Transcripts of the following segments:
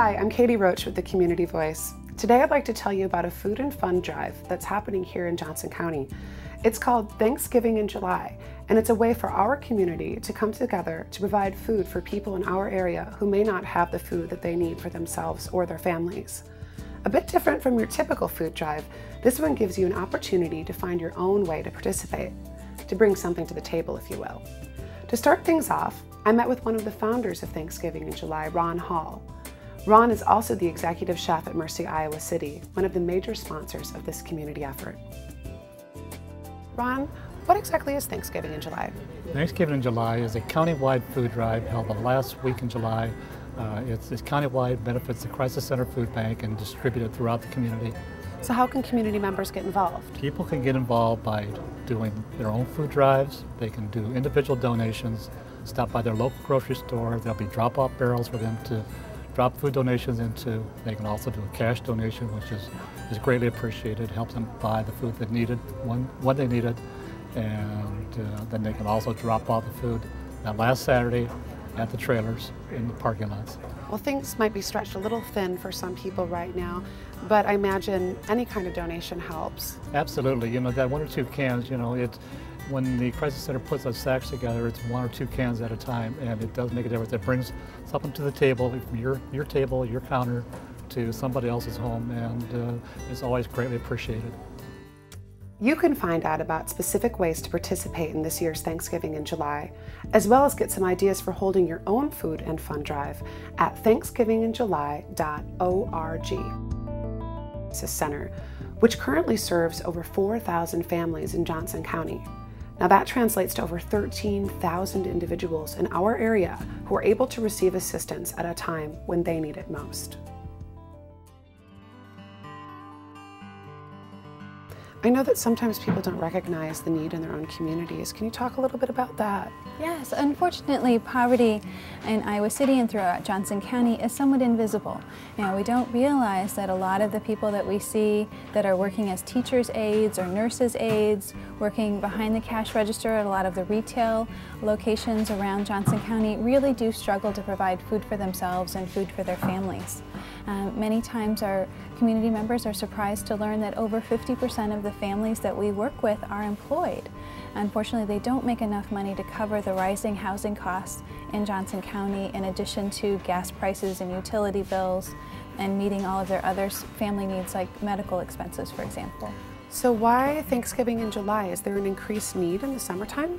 Hi, I'm Katie Roach with the Community Voice. Today I'd like to tell you about a food and fun drive that's happening here in Johnson County. It's called Thanksgiving in July, and it's a way for our community to come together to provide food for people in our area who may not have the food that they need for themselves or their families. A bit different from your typical food drive, this one gives you an opportunity to find your own way to participate, to bring something to the table, if you will. To start things off, I met with one of the founders of Thanksgiving in July, Ron Hall. Ron is also the executive chef at Mercy Iowa City, one of the major sponsors of this community effort. Ron, what exactly is Thanksgiving in July? Thanksgiving in July is a countywide food drive held the last week in July. It's countywide, benefits the Crisis Center Food Bank and distributed throughout the community. So how can community members get involved? People can get involved by doing their own food drives. They can do individual donations, stop by their local grocery store. There'll be drop-off barrels for them to drop food donations into. They can also do a cash donation, which is greatly appreciated, helps them buy the food they needed when they need it, and then they can also drop off the food that last Saturday at the trailers in the parking lots. Well, things might be stretched a little thin for some people right now, but I imagine any kind of donation helps. Absolutely. You know, that 1 or 2 cans, when the Crisis Center puts those sacks together, it's 1 or 2 cans at a time, and it does make a difference. It brings something to the table, from your table, your counter, to somebody else's home, and it's always greatly appreciated. You can find out about specific ways to participate in this year's Thanksgiving in July, as well as get some ideas for holding your own food and fun drive at thanksgivinginjuly.org. It's a center which currently serves over 4,000 families in Johnson County. Now that translates to over 13,000 individuals in our area who are able to receive assistance at a time when they need it most. I know that sometimes people don't recognize the need in their own communities. Can you talk a little bit about that? Yes, unfortunately, poverty in Iowa City and throughout Johnson County is somewhat invisible. We don't realize that a lot of the people that we see that are working as teachers' aides or nurses' aides, working behind the cash register at a lot of the retail locations around Johnson County really do struggle to provide food for themselves and food for their families. Many times our community members are surprised to learn that over 50% of the families that we work with are employed. Unfortunately, they don't make enough money to cover the rising housing costs in Johnson County, in addition to gas prices and utility bills, and meeting all of their other family needs like medical expenses, for example. So why Thanksgiving in July? Is there an increased need in the summertime?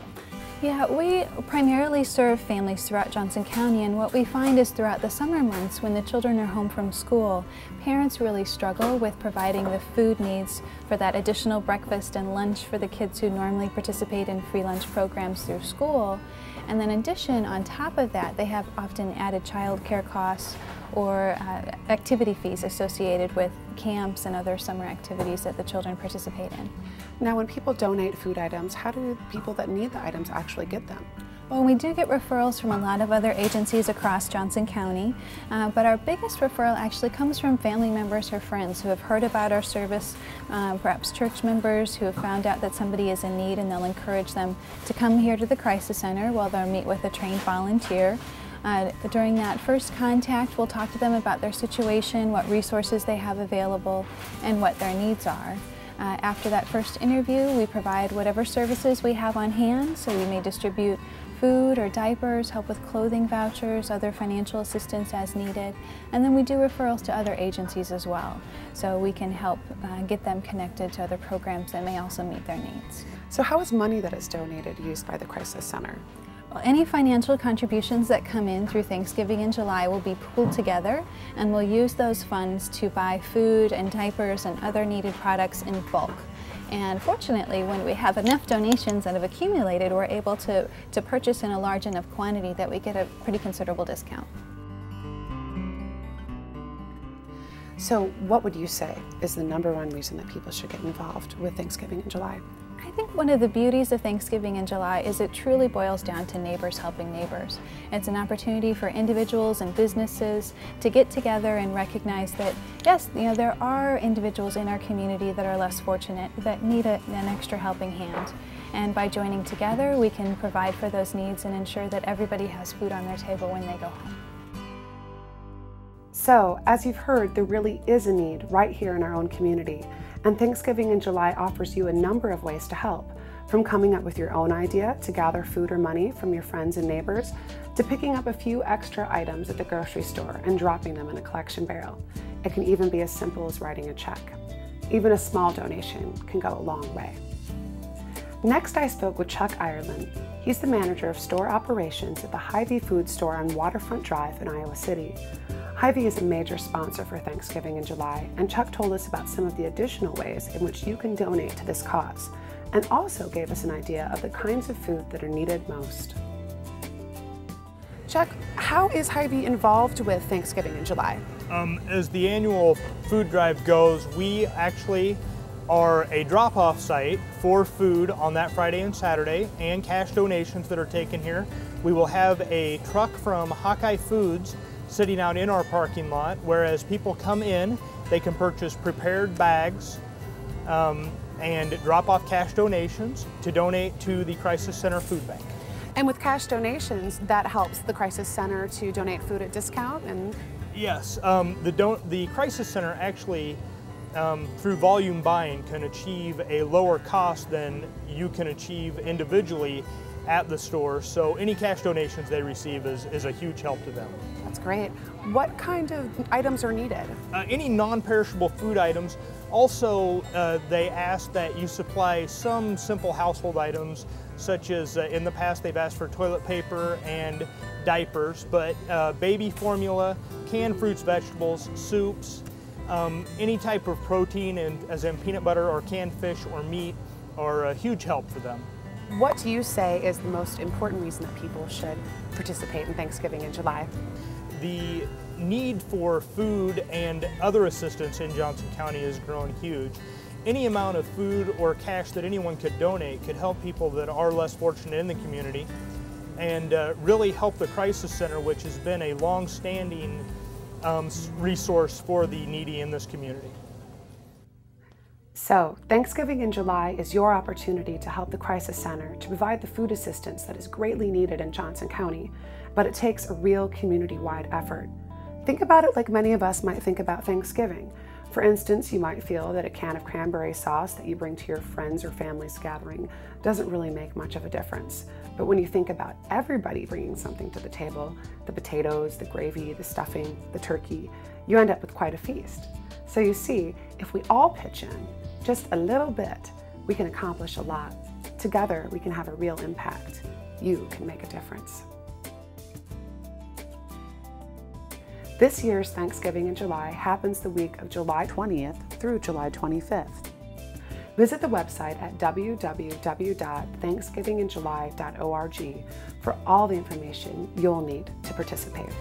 Yeah, we primarily serve families throughout Johnson County, and what we find is throughout the summer months when the children are home from school, parents really struggle with providing the food needs for that additional breakfast and lunch for the kids who normally participate in free lunch programs through school. And then in addition, on top of that, they have often added child care costs or activity fees associated with camps and other summer activities that the children participate in. Now, when people donate food items, how do people that need the items actually get them? Well, we do get referrals from a lot of other agencies across Johnson County, but our biggest referral actually comes from family members or friends who have heard about our service, perhaps church members who have found out that somebody is in need, and they'll encourage them to come here to the Crisis Center while they'll meet with a trained volunteer. During that first contact, we'll talk to them about their situation, what resources they have available, and what their needs are. After that first interview, we provide whatever services we have on hand, so we may distribute food or diapers, help with clothing vouchers, other financial assistance as needed, and then we do referrals to other agencies as well, so we can help get them connected to other programs that may also meet their needs. So how is money that is donated used by the Crisis Center? Well, any financial contributions that come in through Thanksgiving in July will be pooled together, and we'll use those funds to buy food and diapers and other needed products in bulk. And fortunately, when we have enough donations that have accumulated, we're able to purchase in a large enough quantity that we get a pretty considerable discount. So what would you say is the #1 reason that people should get involved with Thanksgiving in July? I think one of the beauties of Thanksgiving in July is it truly boils down to neighbors helping neighbors. It's an opportunity for individuals and businesses to get together and recognize that, yes, there are individuals in our community that are less fortunate, that need an extra helping hand. And by joining together, we can provide for those needs and ensure that everybody has food on their table when they go home. So, as you've heard, there really is a need right here in our own community, and Thanksgiving in July offers you a number of ways to help, from coming up with your own idea to gather food or money from your friends and neighbors, to picking up a few extra items at the grocery store and dropping them in a collection barrel. It can even be as simple as writing a check. Even a small donation can go a long way. Next, I spoke with Chuck Ireland. He's the manager of store operations at the Hy-Vee Food Store on Waterfront Drive in Iowa City. Hy-Vee is a major sponsor for Thanksgiving in July, and Chuck told us about some of the additional ways in which you can donate to this cause, and also gave us an idea of the kinds of food that are needed most. Chuck, how is Hy-Vee involved with Thanksgiving in July? As the annual food drive goes, we actually are a drop-off site for food on that Friday and Saturday, and cash donations that are taken here. We will have a truck from Hawkeye Foods sitting out in our parking lot, whereas people come in, they can purchase prepared bags and drop off cash donations to donate to the Crisis Center Food Bank. And with cash donations, that helps the Crisis Center to donate food at discount? And yes, the Crisis Center actually, through volume buying, can achieve a lower cost than you can achieve individually at the store. So any cash donations they receive is a huge help to them. That's great. What kind of items are needed? Any non-perishable food items. Also, they ask that you supply some simple household items, such as in the past they've asked for toilet paper and diapers, but baby formula, canned fruits, vegetables, soups, any type of protein, and as in peanut butter or canned fish or meat, are a huge help for them. What do you say is the most important reason that people should participate in Thanksgiving in July? The need for food and other assistance in Johnson County has grown huge. Any amount of food or cash that anyone could donate could help people that are less fortunate in the community, and really help the Crisis Center, which has been a long-standing resource for the needy in this community. So, Thanksgiving in July is your opportunity to help the Crisis Center to provide the food assistance that is greatly needed in Johnson County, but it takes a real community-wide effort. Think about it like many of us might think about Thanksgiving. For instance, you might feel that a can of cranberry sauce that you bring to your friends or family's gathering doesn't really make much of a difference. But when you think about everybody bringing something to the table, the potatoes, the gravy, the stuffing, the turkey, you end up with quite a feast. So you see, if we all pitch in just a little bit, we can accomplish a lot. Together, we can have a real impact. You can make a difference. This year's Thanksgiving in July happens the week of July 20th through July 25th. Visit the website at www.thanksgivinginjuly.org for all the information you'll need to participate.